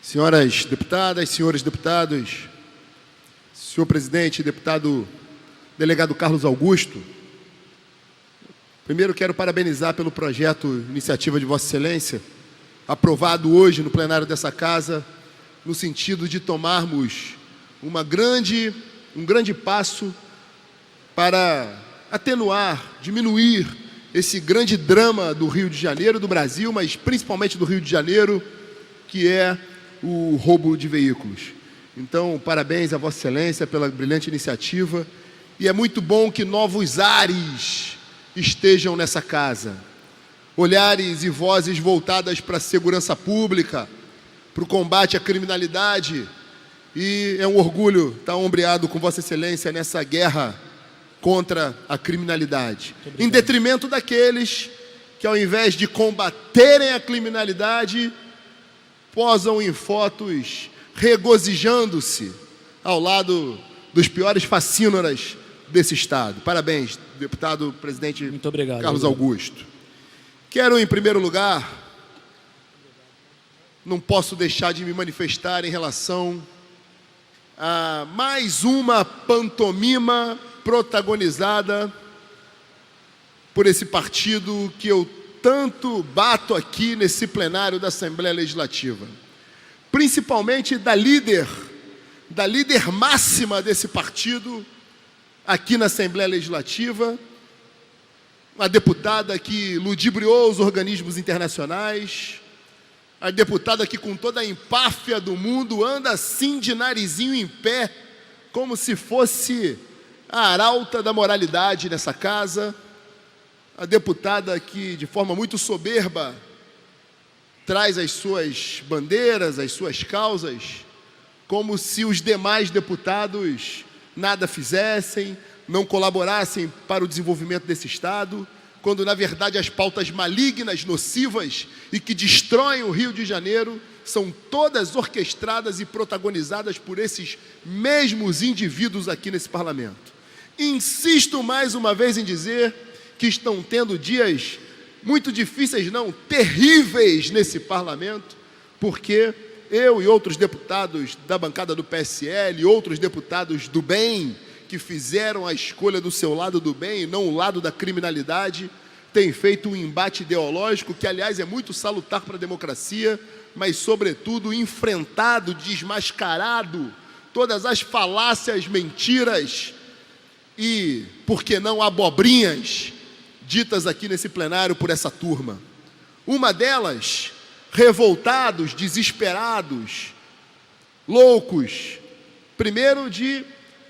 Senhoras deputadas, senhores deputados, senhor presidente, delegado Carlos Augusto, primeiro quero parabenizar pelo projeto iniciativa de Vossa Excelência, aprovado hoje no plenário dessa casa, no sentido de tomarmos um grande passo para atenuar, diminuir esse grande drama do Rio de Janeiro, do Brasil, mas principalmente do Rio de Janeiro, que é o roubo de veículos. Então, parabéns a Vossa Excelência pela brilhante iniciativa, e é muito bom que novos ares estejam nessa casa. Olhares e vozes voltadas para a segurança pública, para o combate à criminalidade, e é um orgulho estar ombreado com Vossa Excelência nessa guerra contra a criminalidade, em detrimento daqueles que, ao invés de combaterem a criminalidade, posam em fotos regozijando-se ao lado dos piores facínoras desse Estado. Parabéns, deputado presidente. Muito obrigado, Carlos Augusto. Quero, em primeiro lugar, não posso deixar de me manifestar em relação a mais uma pantomima protagonizada por esse partido que eu tanto bato aqui nesse plenário da Assembleia Legislativa, principalmente da líder máxima desse partido aqui na Assembleia Legislativa, a deputada que ludibriou os organismos internacionais, a deputada que, com toda a empáfia do mundo, anda assim de narizinho em pé, como se fosse a arauta da moralidade nessa casa, a deputada que, de forma muito soberba, traz as suas bandeiras, as suas causas, como se os demais deputados nada fizessem, não colaborassem para o desenvolvimento desse Estado, quando, na verdade, as pautas malignas, nocivas e que destroem o Rio de Janeiro são todas orquestradas e protagonizadas por esses mesmos indivíduos aqui nesse parlamento. Insisto mais uma vez em dizer que estão tendo dias muito difíceis, não, terríveis nesse parlamento, porque eu e outros deputados da bancada do PSL, outros deputados do bem, que fizeram a escolha do seu lado do bem e não o lado da criminalidade, têm feito um embate ideológico que, aliás, é muito salutar para a democracia, mas, sobretudo, enfrentado, desmascarado, todas as falácias, mentiras e, por que não, abobrinhas ditas aqui nesse plenário por essa turma. Uma delas, revoltados, desesperados, loucos, primeiro de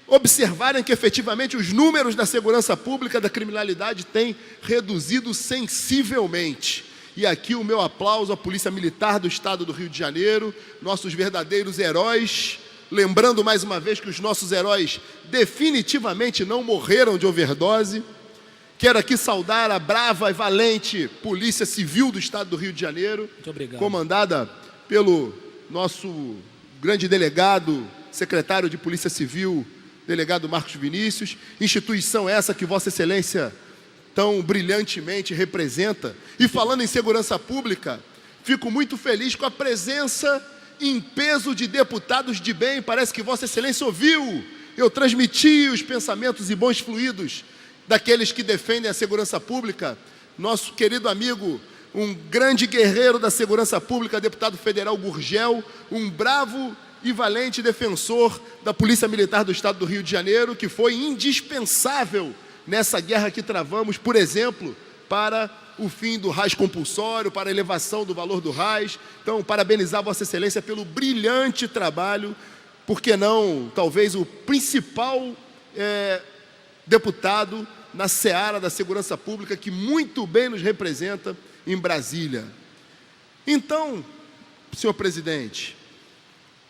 observarem que efetivamente os números da segurança pública, da criminalidade, têm reduzido sensivelmente. E aqui o meu aplauso à Polícia Militar do Estado do Rio de Janeiro, nossos verdadeiros heróis, lembrando mais uma vez que os nossos heróis definitivamente não morreram de overdose. Quero aqui saudar a brava e valente Polícia Civil do Estado do Rio de Janeiro, comandada pelo nosso grande delegado, secretário de Polícia Civil, delegado Marcos Vinícius, instituição essa que Vossa Excelência tão brilhantemente representa. E falando em segurança pública, fico muito feliz com a presença em peso de deputados de bem. Parece que Vossa Excelência ouviu, eu transmiti os pensamentos e bons fluidos daqueles que defendem a segurança pública. Nosso querido amigo, um grande guerreiro da segurança pública, deputado federal Gurgel, um bravo e valente defensor da Polícia Militar do Estado do Rio de Janeiro, que foi indispensável nessa guerra que travamos, por exemplo, para o fim do RAS compulsório, para a elevação do valor do RAS. Então, parabenizar Vossa Excelência pelo brilhante trabalho, por que não, talvez, o principal deputado na seara da segurança pública, que muito bem nos representa em Brasília. Então, senhor presidente,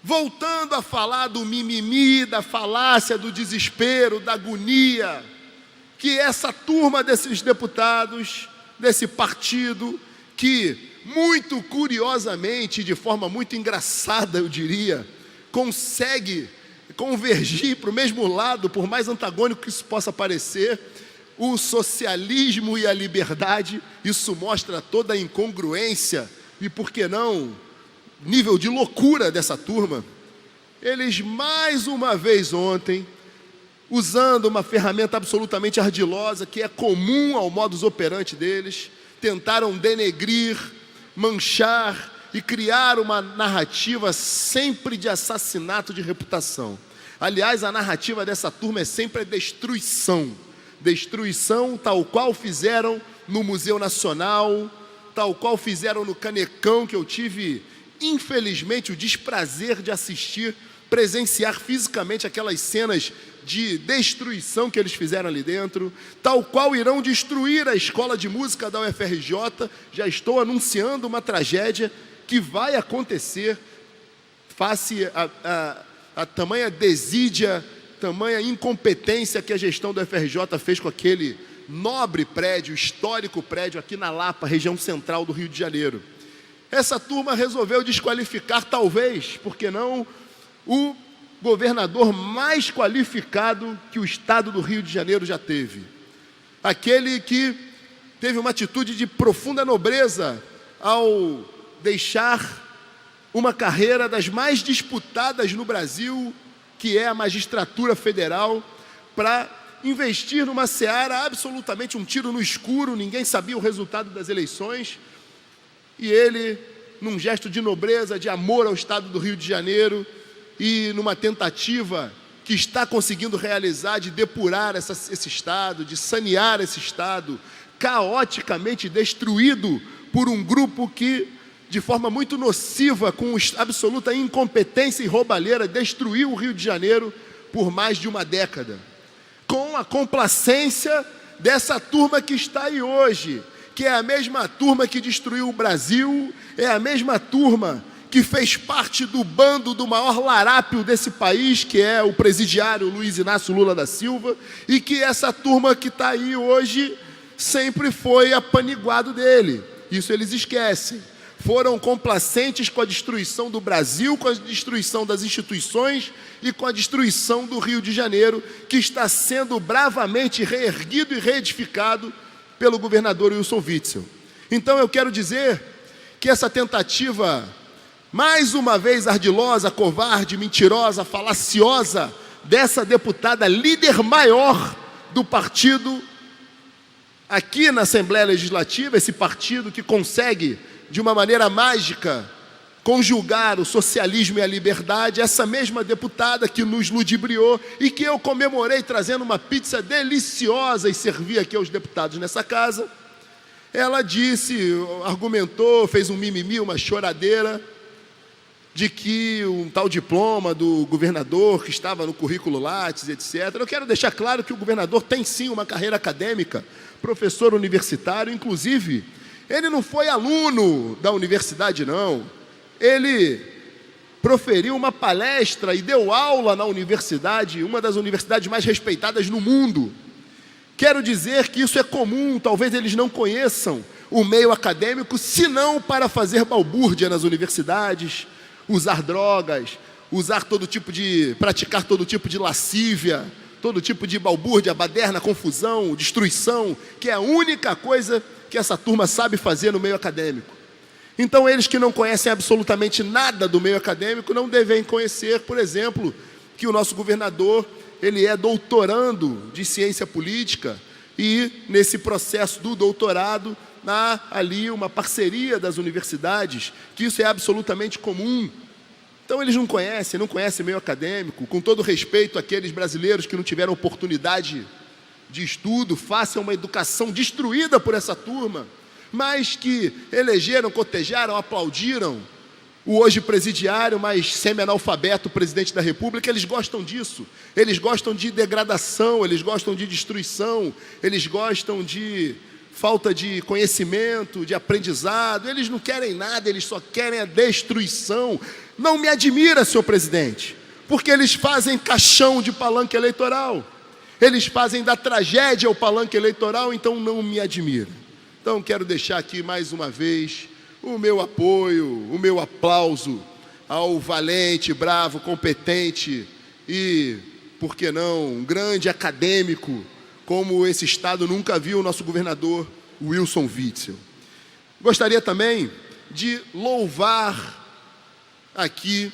voltando a falar do mimimi, da falácia, do desespero, da agonia, que essa turma desses deputados, desse partido, que muito curiosamente, de forma muito engraçada, eu diria, consegue convergir para o mesmo lado, por mais antagônico que isso possa parecer, o socialismo e a liberdade. Isso mostra toda a incongruência e, por que não, nível de loucura dessa turma, eles mais uma vez ontem, usando uma ferramenta absolutamente ardilosa, que é comum ao modus operandi deles, tentaram denegrir, manchar e criar uma narrativa sempre de assassinato de reputação. Aliás, a narrativa dessa turma é sempre a destruição. Destruição tal qual fizeram no Museu Nacional, tal qual fizeram no Canecão, que eu tive, infelizmente, o desprazer de assistir, presenciar fisicamente aquelas cenas de destruição que eles fizeram ali dentro, tal qual irão destruir a Escola de Música da UFRJ. Já estou anunciando uma tragédia que vai acontecer face a tamanha desídia, tamanha incompetência que a gestão da UFRJ fez com aquele nobre prédio, histórico prédio aqui na Lapa, região central do Rio de Janeiro. Essa turma resolveu desqualificar, talvez, por que não, o governador mais qualificado que o estado do Rio de Janeiro já teve. Aquele que teve uma atitude de profunda nobreza ao deixar uma carreira das mais disputadas no Brasil, que é a magistratura federal, para investir numa seara absolutamente um tiro no escuro, ninguém sabia o resultado das eleições, e ele, num gesto de nobreza, de amor ao estado do Rio de Janeiro, e numa tentativa que está conseguindo realizar de depurar esse estado, de sanear esse estado, caoticamente destruído por um grupo que, de forma muito nociva, com absoluta incompetência e roubalheira, destruiu o Rio de Janeiro por mais de uma década. Com a complacência dessa turma que está aí hoje, que é a mesma turma que destruiu o Brasil, é a mesma turma que fez parte do bando do maior larápio desse país, que é o presidiário Luiz Inácio Lula da Silva, e que essa turma que está aí hoje sempre foi apaniguado dele. Isso eles esquecem. Foram complacentes com a destruição do Brasil, com a destruição das instituições e com a destruição do Rio de Janeiro, que está sendo bravamente reerguido e reedificado pelo governador Wilson Witzel. Então eu quero dizer que essa tentativa, mais uma vez ardilosa, covarde, mentirosa, falaciosa, dessa deputada líder maior do partido aqui na Assembleia Legislativa, esse partido que consegue, de uma maneira mágica, conjugar o socialismo e a liberdade, essa mesma deputada que nos ludibriou e que eu comemorei trazendo uma pizza deliciosa e servi aqui aos deputados nessa casa, ela disse, argumentou, fez um mimimi, uma choradeira, de que um tal diploma do governador que estava no currículo Lattes, etc. Eu quero deixar claro que o governador tem sim uma carreira acadêmica, professor universitário, inclusive, ele não foi aluno da universidade, não. Ele proferiu uma palestra e deu aula na universidade, uma das universidades mais respeitadas no mundo. Quero dizer que isso é comum, talvez eles não conheçam o meio acadêmico, senão para fazer balbúrdia nas universidades, usar drogas, praticar todo tipo de lascívia, todo tipo de balbúrdia, baderna, confusão, destruição, que é a única coisa que essa turma sabe fazer no meio acadêmico. Então eles que não conhecem absolutamente nada do meio acadêmico não devem conhecer, por exemplo, que o nosso governador, ele é doutorando de ciência política e nesse processo do doutorado há ali uma parceria das universidades, que isso é absolutamente comum. Então eles não conhecem meio acadêmico, com todo respeito àqueles brasileiros que não tiveram oportunidade de estudo, façam uma educação destruída por essa turma, mas que elegeram, cotejaram, aplaudiram o hoje presidiário, mas semi-analfabeto presidente da República. Eles gostam disso, eles gostam de degradação, eles gostam de destruição, eles gostam de falta de conhecimento, de aprendizado, eles não querem nada, eles só querem a destruição. Não me admira, senhor presidente, porque eles fazem caixão de palanque eleitoral, eles fazem da tragédia o palanque eleitoral, então não me admira. Então quero deixar aqui mais uma vez o meu apoio, o meu aplauso ao valente, bravo, competente e, por que não, um grande acadêmico, como esse estado nunca viu, o nosso governador Wilson Witzel. Gostaria também de louvar aqui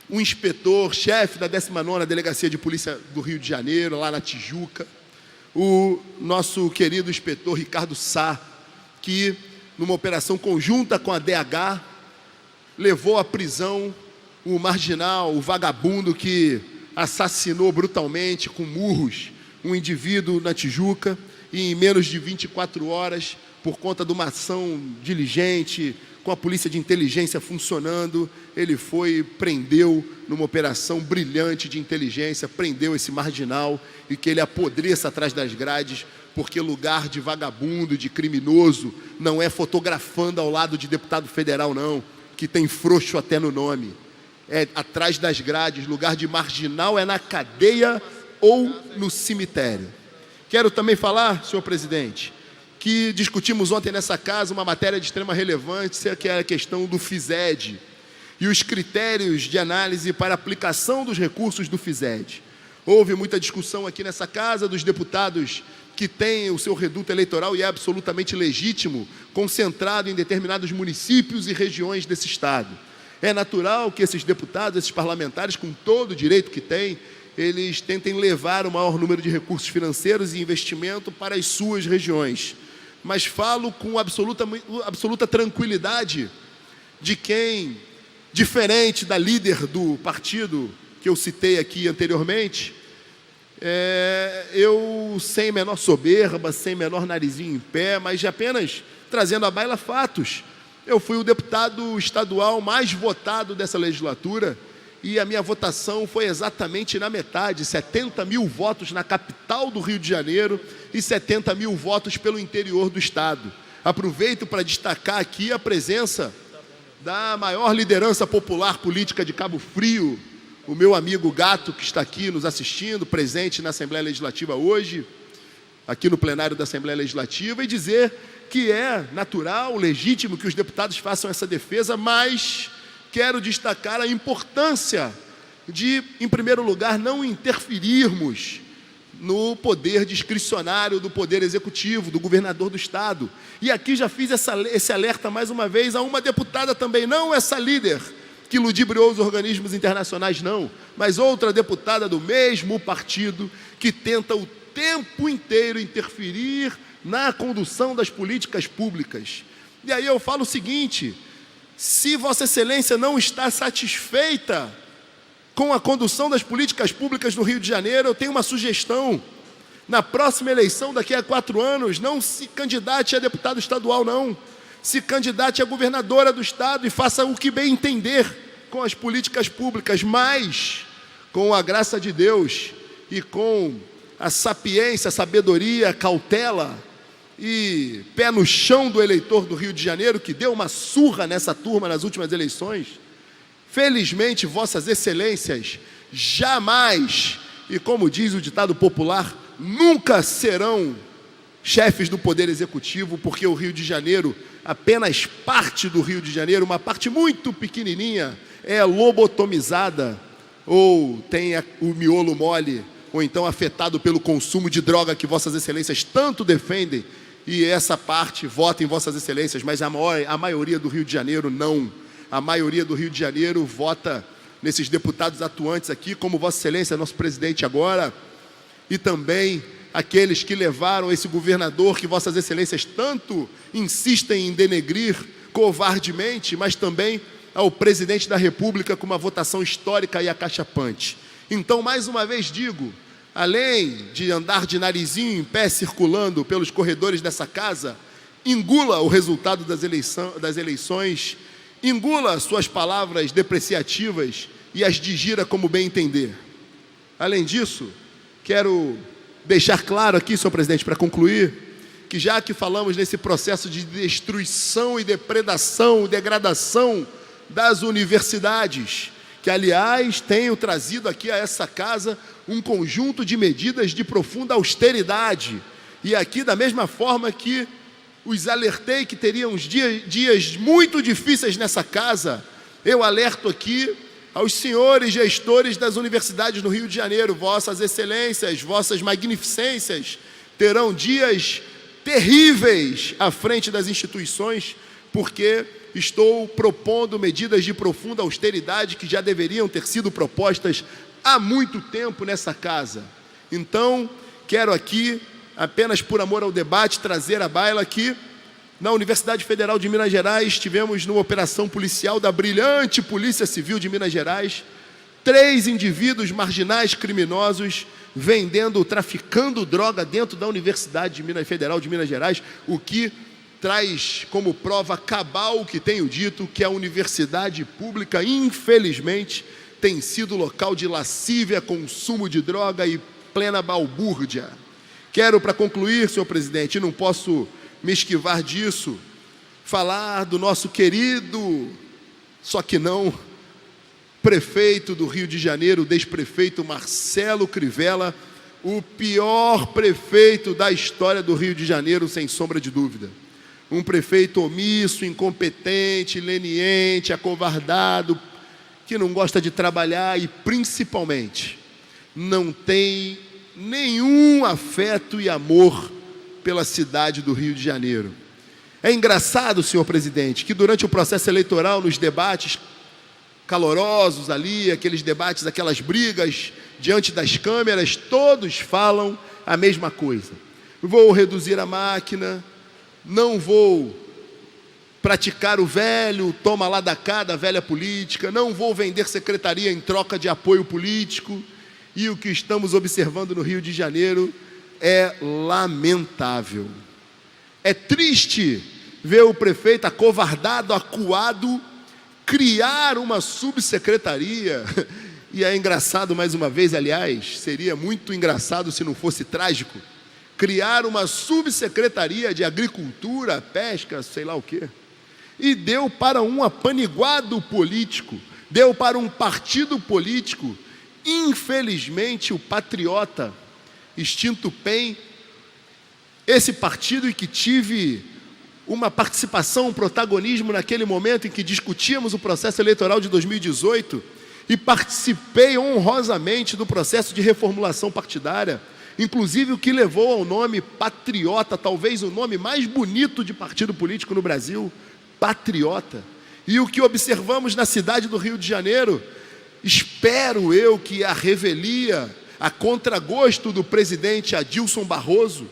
o inspetor-chefe da 19ª Delegacia de Polícia do Rio de Janeiro, lá na Tijuca, o nosso querido inspetor Ricardo Sá, que, numa operação conjunta com a DH, levou à prisão o marginal, o vagabundo que assassinou brutalmente, com murros, um indivíduo na Tijuca, e em menos de 24 horas, por conta de uma ação diligente, com a polícia de inteligência funcionando, ele prendeu numa operação brilhante de inteligência, prendeu esse marginal e que ele apodreça atrás das grades, porque lugar de vagabundo, de criminoso, não é fotografando ao lado de deputado federal, não, que tem frouxo até no nome. É atrás das grades, lugar de marginal é na cadeia ou no cemitério. Quero também falar, senhor presidente, que discutimos ontem nessa casa uma matéria de extrema relevância, que é a questão do FISED e os critérios de análise para aplicação dos recursos do FISED. Houve muita discussão aqui nessa casa dos deputados que têm o seu reduto eleitoral, e é absolutamente legítimo, concentrado em determinados municípios e regiões desse estado. É natural que esses deputados, esses parlamentares, com todo o direito que têm, eles tentem levar o maior número de recursos financeiros e investimento para as suas regiões. Mas falo com absoluta tranquilidade de quem, diferente da líder do partido que eu citei aqui anteriormente, eu, sem menor soberba, sem menor narizinho em pé, mas apenas trazendo à baila fatos, eu fui o deputado estadual mais votado dessa legislatura, e a minha votação foi exatamente na metade, 70 mil votos na capital do Rio de Janeiro e 70 mil votos pelo interior do estado. Aproveito para destacar aqui a presença da maior liderança popular política de Cabo Frio, o meu amigo Gato, que está aqui nos assistindo, presente na Assembleia Legislativa hoje, aqui no plenário da Assembleia Legislativa, e dizer que é natural, legítimo que os deputados façam essa defesa, mas quero destacar a importância de, em primeiro lugar, não interferirmos no poder discricionário do Poder Executivo, do governador do Estado. E aqui já fiz esse alerta mais uma vez a uma deputada também, não essa líder que ludibriou os organismos internacionais, não, mas outra deputada do mesmo partido que tenta o tempo inteiro interferir na condução das políticas públicas. E aí eu falo o seguinte: se Vossa Excelência não está satisfeita com a condução das políticas públicas no Rio de Janeiro, eu tenho uma sugestão. Na próxima eleição, daqui a 4 anos, não se candidate a deputado estadual, não. Se candidate a governadora do estado e faça o que bem entender com as políticas públicas, mas com a graça de Deus e com a sapiência, a sabedoria, a cautela e pé no chão do eleitor do Rio de Janeiro, que deu uma surra nessa turma nas últimas eleições. Felizmente, Vossas Excelências jamais, e como diz o ditado popular, nunca serão chefes do Poder Executivo, porque o Rio de Janeiro, apenas parte do Rio de Janeiro, uma parte muito pequenininha, é lobotomizada, ou tem o miolo mole, ou então afetado pelo consumo de droga que Vossas Excelências tanto defendem, e essa parte vota em Vossas Excelências, mas a maioria do Rio de Janeiro não. A maioria do Rio de Janeiro vota nesses deputados atuantes aqui, como Vossa Excelência, nosso presidente agora, e também aqueles que levaram esse governador que Vossas Excelências tanto insistem em denegrir covardemente, mas também ao presidente da República com uma votação histórica e acachapante. Então, mais uma vez digo, além de andar de narizinho em pé circulando pelos corredores dessa casa, engula o resultado das eleições, engula suas palavras depreciativas e as digira como bem entender. Além disso, quero deixar claro aqui, senhor presidente, para concluir, que já que falamos nesse processo de destruição e depredação, degradação das universidades, que aliás tenho trazido aqui a essa casa um conjunto de medidas de profunda austeridade, e aqui da mesma forma que os alertei que teriam dias muito difíceis nessa casa, eu alerto aqui aos senhores gestores das universidades no Rio de Janeiro: Vossas Excelências, Vossas Magnificências terão dias terríveis à frente das instituições, porque estou propondo medidas de profunda austeridade que já deveriam ter sido propostas há muito tempo nessa casa. Então, quero aqui, apenas por amor ao debate, trazer à baila que na Universidade Federal de Minas Gerais tivemos numa operação policial da brilhante Polícia Civil de Minas Gerais 3 indivíduos marginais criminosos traficando droga dentro da Universidade Federal de Minas Gerais, o que traz como prova cabal o que tenho dito, que a universidade pública, infelizmente, tem sido local de lascívia, consumo de droga e plena balbúrdia. Quero, para concluir, senhor presidente, não posso me esquivar disso, falar do nosso querido, só que não, prefeito do Rio de Janeiro, o desprefeito Marcelo Crivella, o pior prefeito da história do Rio de Janeiro, sem sombra de dúvida. Um prefeito omisso, incompetente, leniente, acovardado, que não gosta de trabalhar e, principalmente, não tem nenhum afeto e amor pela cidade do Rio de Janeiro. É engraçado, senhor presidente, que durante o processo eleitoral, nos debates calorosos ali, aqueles debates, aquelas brigas diante das câmeras, todos falam a mesma coisa. Vou reduzir a máquina, não vou praticar o velho toma lá da cá da velha política, não vou vender secretaria em troca de apoio político. E o que estamos observando no Rio de Janeiro é lamentável. É triste ver o prefeito acovardado, acuado, criar uma subsecretaria. E é engraçado, mais uma vez, aliás, seria muito engraçado se não fosse trágico, criar uma subsecretaria de agricultura, pesca, sei lá o quê. E deu para um apaniguado político, deu para um partido político, infelizmente o Patriota, extinto PEN, esse partido em que tive uma participação, um protagonismo naquele momento em que discutíamos o processo eleitoral de 2018 e participei honrosamente do processo de reformulação partidária, inclusive o que levou ao nome Patriota, talvez o nome mais bonito de partido político no Brasil, Patriota. E o que observamos na cidade do Rio de Janeiro, espero eu que a revelia, a contragosto do presidente Adilson Barroso,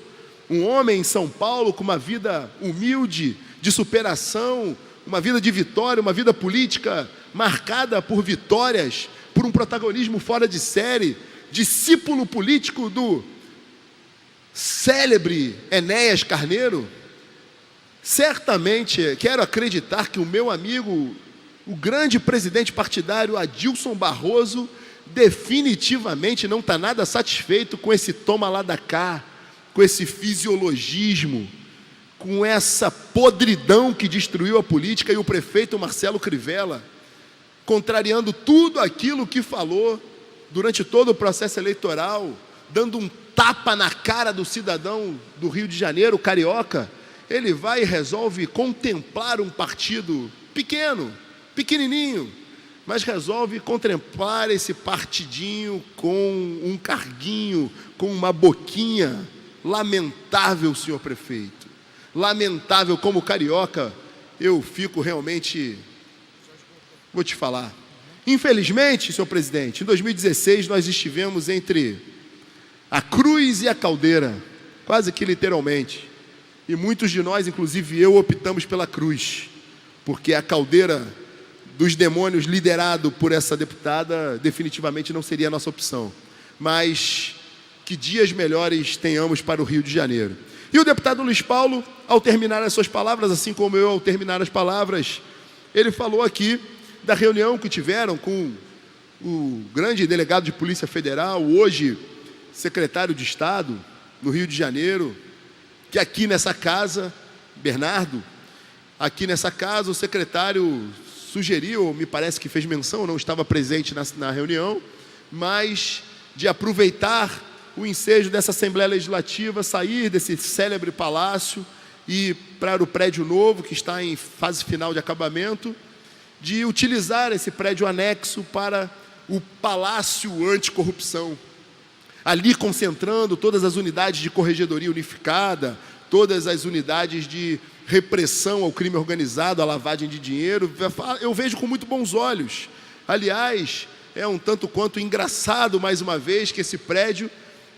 um homem em São Paulo com uma vida humilde, de superação, uma vida de vitória, uma vida política marcada por vitórias, por um protagonismo fora de série, discípulo político do célebre Enéas Carneiro. Certamente, quero acreditar que o meu amigo, o grande presidente partidário Adilson Barroso, definitivamente não está nada satisfeito com esse toma lá da cá, com esse fisiologismo, com essa podridão que destruiu a política, e o prefeito Marcelo Crivella, contrariando tudo aquilo que falou durante todo o processo eleitoral, dando um tapa na cara do cidadão do Rio de Janeiro, carioca. Ele vai e resolve contemplar um partido pequeno, pequenininho, mas resolve contemplar esse partidinho com um carguinho, com uma boquinha. Lamentável, senhor prefeito, lamentável. Como carioca, eu fico realmente, vou te falar. Infelizmente, senhor presidente, em 2016 nós estivemos entre a cruz e a caldeira, quase que literalmente. E muitos de nós, inclusive eu, optamos pela cruz, porque a caldeira dos demônios, liderado por essa deputada, definitivamente não seria a nossa opção. Mas que dias melhores tenhamos para o Rio de Janeiro. E o deputado Luiz Paulo, ao terminar as suas palavras, assim como eu ao terminar as palavras, ele falou aqui da reunião que tiveram com o grande delegado de Polícia Federal, hoje secretário de Estado no Rio de Janeiro, que aqui nessa casa, Bernardo, aqui nessa casa o secretário sugeriu, me parece que fez menção, não estava presente na reunião, mas de aproveitar o ensejo dessa Assembleia Legislativa, sair desse célebre palácio e para o prédio novo, que está em fase final de acabamento, de utilizar esse prédio anexo para o Palácio Anticorrupção, ali concentrando todas as unidades de corregedoria unificada, todas as unidades de repressão ao crime organizado, à lavagem de dinheiro, eu vejo com muito bons olhos. Aliás, é um tanto quanto engraçado, mais uma vez, que esse prédio,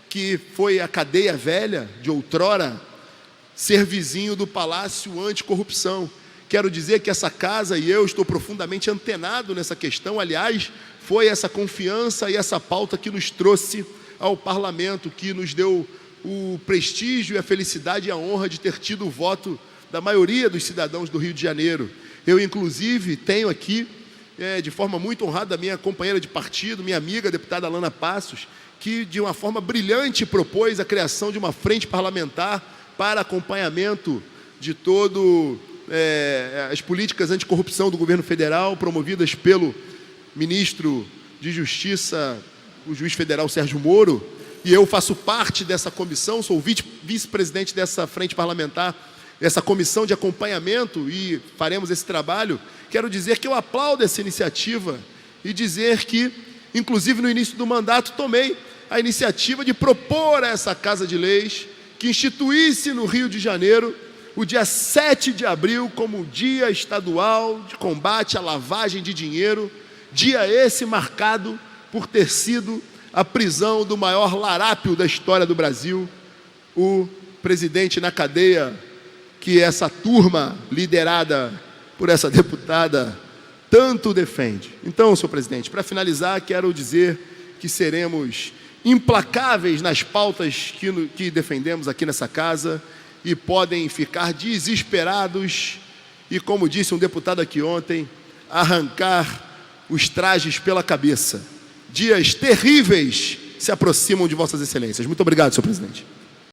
que foi a cadeia velha de outrora, ser vizinho do Palácio Anticorrupção. Quero dizer que essa casa, e eu estou profundamente antenado nessa questão, aliás, foi essa confiança e essa pauta que nos trouxe ao parlamento, que nos deu o prestígio e a felicidade e a honra de ter tido o voto da maioria dos cidadãos do Rio de Janeiro. Eu, inclusive, tenho aqui, de forma muito honrada, a minha companheira de partido, minha amiga, a deputada Alana Passos, que de uma forma brilhante propôs a criação de uma frente parlamentar para acompanhamento de todo as políticas anticorrupção do governo federal, promovidas pelo ministro de Justiça, o juiz federal Sérgio Moro, e eu faço parte dessa comissão, sou vice-presidente dessa frente parlamentar, dessa comissão de acompanhamento, e faremos esse trabalho. Quero dizer que eu aplaudo essa iniciativa e dizer que, inclusive no início do mandato, tomei a iniciativa de propor a essa Casa de Leis que instituísse no Rio de Janeiro o dia 7 de abril como Dia Estadual de Combate à Lavagem de Dinheiro, dia esse marcado por ter sido a prisão do maior larápio da história do Brasil, o presidente na cadeia, que essa turma liderada por essa deputada tanto defende. Então, senhor presidente, para finalizar, quero dizer que seremos implacáveis nas pautas que defendemos aqui nessa casa, e podem ficar desesperados e, como disse um deputado aqui ontem, arrancar os trajes pela cabeça. Dias terríveis se aproximam de vossas excelências. Muito obrigado, senhor presidente.